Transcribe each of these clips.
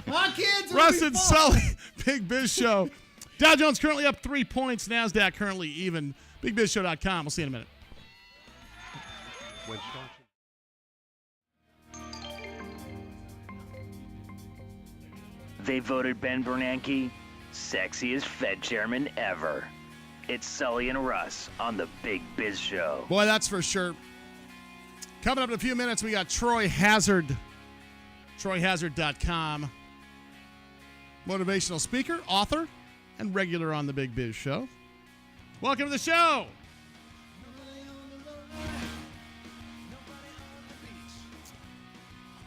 My kids. Russ and Sully, Big Biz Show. Dow Jones currently up 3 points. NASDAQ currently even. BigBizShow.com. We'll see you in a minute. They voted Ben Bernanke sexiest Fed chairman ever. It's Sully and Russ on the Big Biz Show. Boy, that's for sure. Coming up in a few minutes, we got Troy Hazard. TroyHazard.com. Motivational speaker, author, and regular on the Big Biz Show. Welcome to the show.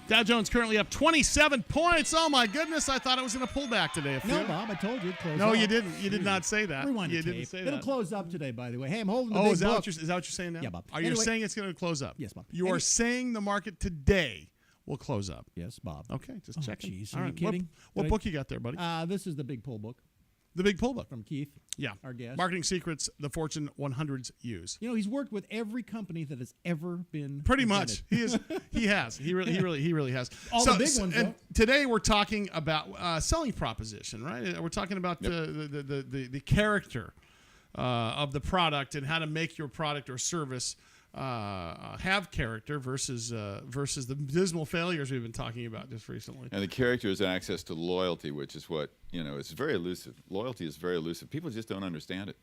Dow Jones currently up 27 points. Oh, my goodness. I thought it was going to pull back today. No, Bob, I told you it'd close up. No, you didn't. You did not say that. Rewind you the didn't tape. say that. It'll close up today, by the way. Hey, I'm holding the Oh, big is that, book. is that what you're saying now? Yeah, Bob. Are you saying it's going to close up? Yes, Bob. You are saying the market today will close up? Yes, Bob. Okay, just checking. Jeez, All are you right. kidding? What book you got there, buddy? This is the big pull book The Big Pull Book. from Keith. Yeah. Our guest. Marketing Secrets the Fortune 100s use. You know, he's worked with every company that has ever been Pretty invented. much. He has. He really has. All the big ones, and though. today we're talking about selling proposition, right? We're talking about the character of the product and how to make your product or service have character versus the dismal failures we've been talking about just recently. And the character is access to loyalty, which is what, it's very elusive. Loyalty is very elusive. People just don't understand it.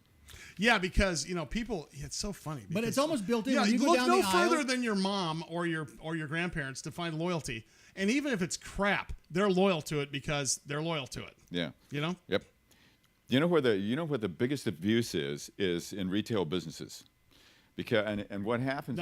Yeah, because people. It's so funny. But it's almost built in. Yeah, When you go look down no the further aisle, than your mom or your grandparents to find loyalty. And even if it's crap, they're loyal to it because they're loyal to it. Yeah. You know. Yep. You know what the biggest abuse is in retail businesses, because and what happens?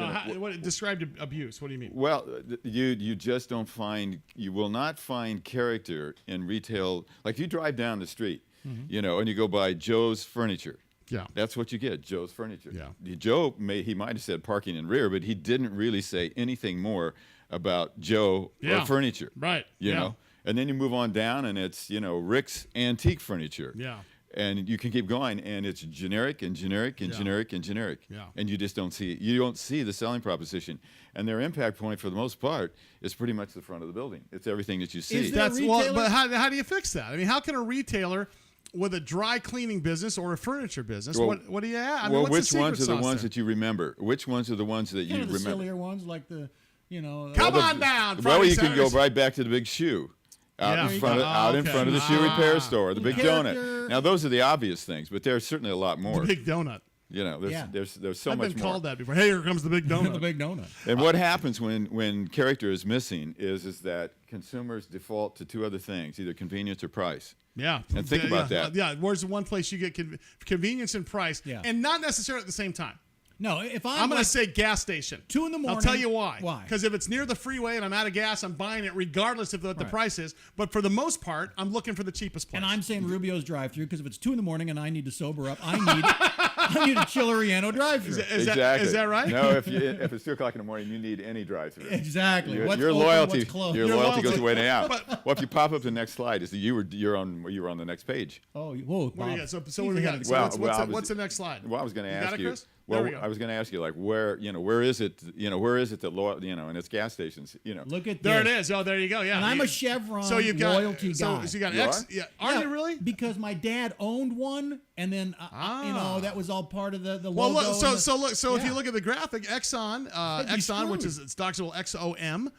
Describe abuse. What do you mean? Well, you just don't find, you will not find character in retail. Like you drive down the street, and you go by Joe's Furniture. Yeah. That's what you get, Joe's Furniture. Yeah. Joe, he might have said parking in rear, but he didn't really say anything more about Joe or furniture. Right. You know? And then you move on down and it's, Rick's Antique Furniture. Yeah. And you can keep going and it's generic and generic and generic and generic. Yeah. And you just don't see the selling proposition. And their impact point for the most part is pretty much the front of the building. It's everything that you see. But how do you fix that? I mean, how can a retailer with a dry cleaning business or a furniture business, what do you have? I mean, which ones are the ones that you remember? Which ones are the ones that you kind of the remember? sillier ones, like the, Come on down. Well, you can Saturdays. go right back to the Big Shoe. Out in front of the shoe repair store, the Big Donut. Now those are the obvious things, but there's certainly a lot more. The Big Donut. There's so I've much been more. called that before. Hey, here comes the Big Donut. the big donut. And what happens when character is missing is that consumers default to two other things, either convenience or price. Yeah. And think about that. Yeah. Where's the one place you get convenience and price, and not necessarily at the same time? No, if I'm going to say gas station. 2 in the morning. I'll tell you why. Why? Because if it's near the freeway and I'm out of gas, I'm buying it regardless of what the price is. But for the most part, I'm looking for the cheapest place. And I'm saying Rubio's drive-through because if it's 2 in the morning and I need to sober up, I need a Chileriano drive-through. Exactly. Is that right? No, if it's 2 o'clock in the morning, you need any drive-through. Exactly. Your loyalty goes way down. But, well, if you pop up the next slide, is that you're on the next page. Oh, whoa, Bob. What do you got? So what do we got? What's the next slide? Well, I was going to ask you. Chris? Well, I was going to ask you, like, where is it that and it's gas stations, Look at there this. it is. Oh, there you go. Yeah. And I'm a Chevron loyalty guy. So you got X. Yeah. Are you really? Because my dad owned one, and then that was all part of the logo. Well, look. If you look at the graphic, Exxon, which is stock symbol XOM.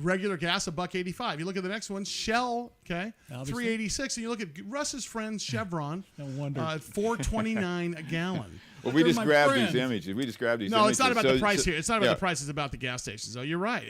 Regular gas $1.85. You look at the next one, Shell, okay, $3.86, and you look at Russ's friend Chevron, no wonder, $4.29 a gallon. Well, we just grabbed these images. No, it's not about the price here. It's not about the price. It's about the gas stations. So you're right.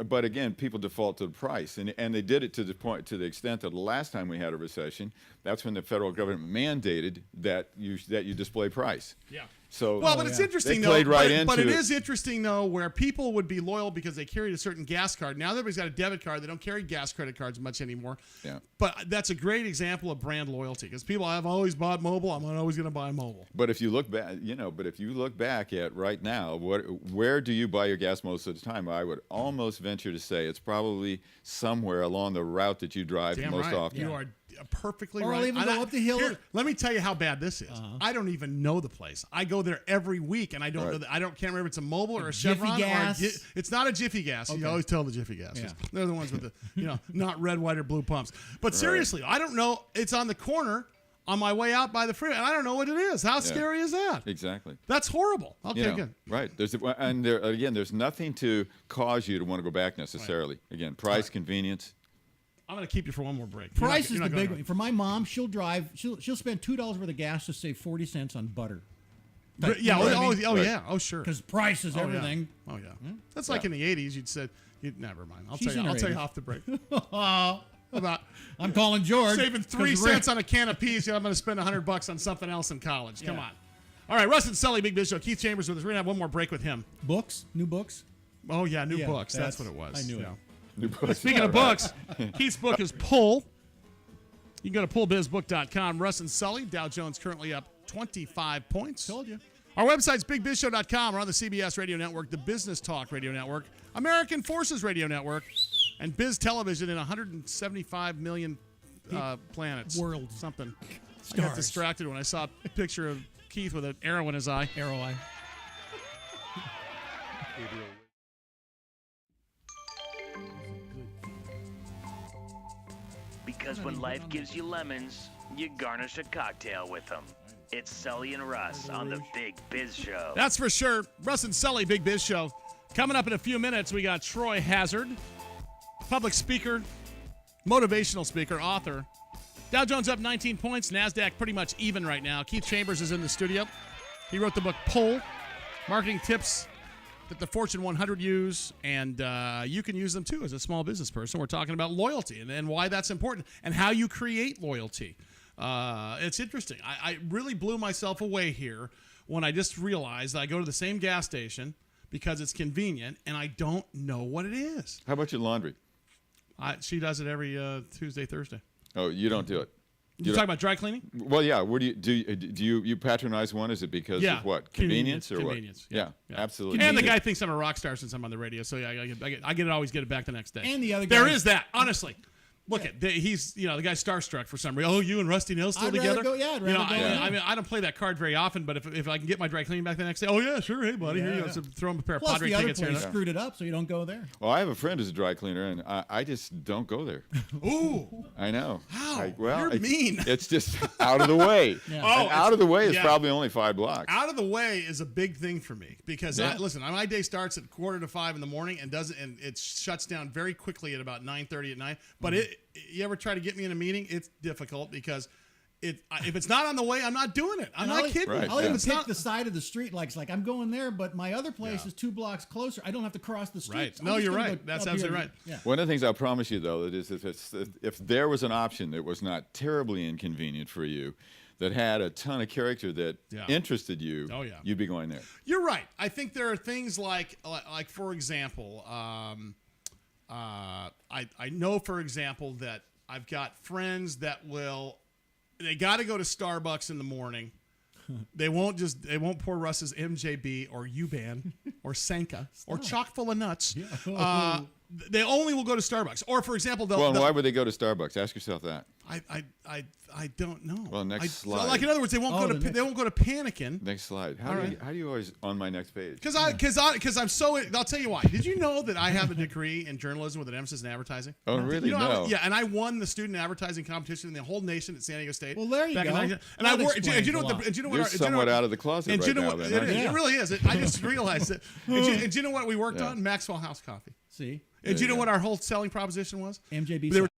But again, people default to the price, and they did it to the extent that the last time we had a recession, that's when the federal government mandated that you display price. Yeah. So but it's interesting though. But it is interesting though, where people would be loyal because they carried a certain gas card. Now everybody's got a debit card. They don't carry gas credit cards much anymore. Yeah. But that's a great example of brand loyalty because people have always bought mobile. I'm always going to buy mobile. But if you look back, at right now, where do you buy your gas most of the time? I would almost venture to say it's probably somewhere along the route that you drive most often. You are perfectly Or right. I'll even go up the hill. Let me tell you how bad this is. I don't even know the place. I go there every week, and I don't know. Can't remember if it's a Mobile or a Jiffy Chevron. Gas? It's not a Jiffy Gas. You always tell the Jiffy Gas. Yeah. They're the ones with the not red, white, or blue pumps. But seriously, I don't know. It's on the corner on my way out by the freeway, and I don't know what it is. How scary is that? Exactly. That's horrible. Okay, good. Right. There's nothing to cause you to want to go back necessarily. Right. Again, price, convenience. I'm going to keep you for one more break. Price is the big one. For my mom, she'll spend $2 worth of gas to save 40 cents on butter. Yeah. Right. Yeah. Oh, sure. Because price is everything. Yeah. Oh, yeah. That's like in the 80s. You'd said, never mind. I'll She's tell you off the break. About I'm calling George. saving 3 cents on a can of peas. I'm going to spend $100 on something else in college. Come on. All right, Russ and Sully, Big Biz Show. Keith Chambers with us. We're going to have one more break with him. Books? New books? Oh, yeah, new books. That's what it was. I knew it. New books. Speaking of books, Keith's book is Pull. You can go to pullbizbook.com. Russ and Sully, Dow Jones currently up 25 points. Told you. Our website's bigbizshow.com. We're on the CBS Radio Network, the Business Talk Radio Network, American Forces Radio Network, and Biz Television in 175 million planets. World. Something. Stars. I got distracted when I saw a picture of Keith with an arrow in his eye. Arrow eye. Because when life gives you lemons, you garnish a cocktail with them. It's Sully and Russ on the Big Biz Show. That's for sure. Russ and Sully, Big Biz Show. Coming up in a few minutes, we got Troy Hazard, public speaker, motivational speaker, author. Dow Jones up 19 points. NASDAQ pretty much even right now. Keith Chambers is in the studio. He wrote the book Pull, marketing tips that the Fortune 100 use, and you can use them too as a small business person. We're talking about loyalty and why that's important and how you create loyalty. It's interesting. I really blew myself away here when I just realized I go to the same gas station because it's convenient, and I don't know what it is. How about your laundry? She does it every Tuesday, Thursday. Oh, you don't do it. You talking about dry cleaning? Well, yeah. Where do you patronize one? Is it because of what? Convenience or convenience, what? Yeah, absolutely. And the guy thinks I'm a rock star since I'm on the radio, so yeah, I always get it back the next day. And the other guy. There is that, honestly. Look at he's the guy's starstruck for some reason. Oh, you and Rusty Nail still I'd together? rather go- yeah, I'd rather go, yeah. I mean, I don't play that card very often, but if I can get my dry cleaning back the next day, oh yeah, sure, hey buddy, here you go. So throw him a pair of Plus, Padre the other tickets here. place screwed it up, so you don't go there. Well, I have a friend who's a dry cleaner, and I just don't go there. Ooh, I know. how? Well, You're mean. It's just out of the way. Yeah. Oh, And out of the way is yeah. probably only 5 blocks. Out of the way is a big thing for me because Yeah. listen, my day starts at 4:45 in the morning and it shuts down very quickly at about 9:30 at night. But you ever try to get me in a meeting? It's difficult because if it's not on the way, I'm not doing it. I'm And not I'll- kidding. Right, I'll yeah. even It's pick not the side of the street. Like, it's like I'm going there, but my other place is 2 blocks closer. I don't have to cross the street. Right. So I'm No, just you're gonna right. go That's up absolutely here right. and- Yeah. One of the things I'll promise you, though, is if there was an option that was not terribly inconvenient for you, that had a ton of character that interested you, Oh, yeah. you'd be going there. You're right. I think there are things like for example, I know for example that I've got friends that they got to go to Starbucks in the morning. They won't pour Russ's MJB or U-Ban or Sanka or chock full of nuts. They only will go to Starbucks. Or for example, Well, and why would they go to Starbucks? Ask yourself that. I don't know. Well, next slide. Like in other words, they won't go to Panicking. Next slide. How do you always on my next page? Because I'm so. I'll tell you why. Did you know that I have a degree in journalism with an emphasis in advertising? Oh, really? No. Yeah, and I won the student advertising competition in the whole nation at San Diego State. Well, there you back in go. 19 And That I worked. explains And you know a what? lot. And you know You're what? somewhat out of the closet And right you know now. what? Then, aren't you? It really is. I just realized it. And you know what we worked on? Maxwell House Coffee. See? And do you know you what our whole selling proposition was? MJB. They were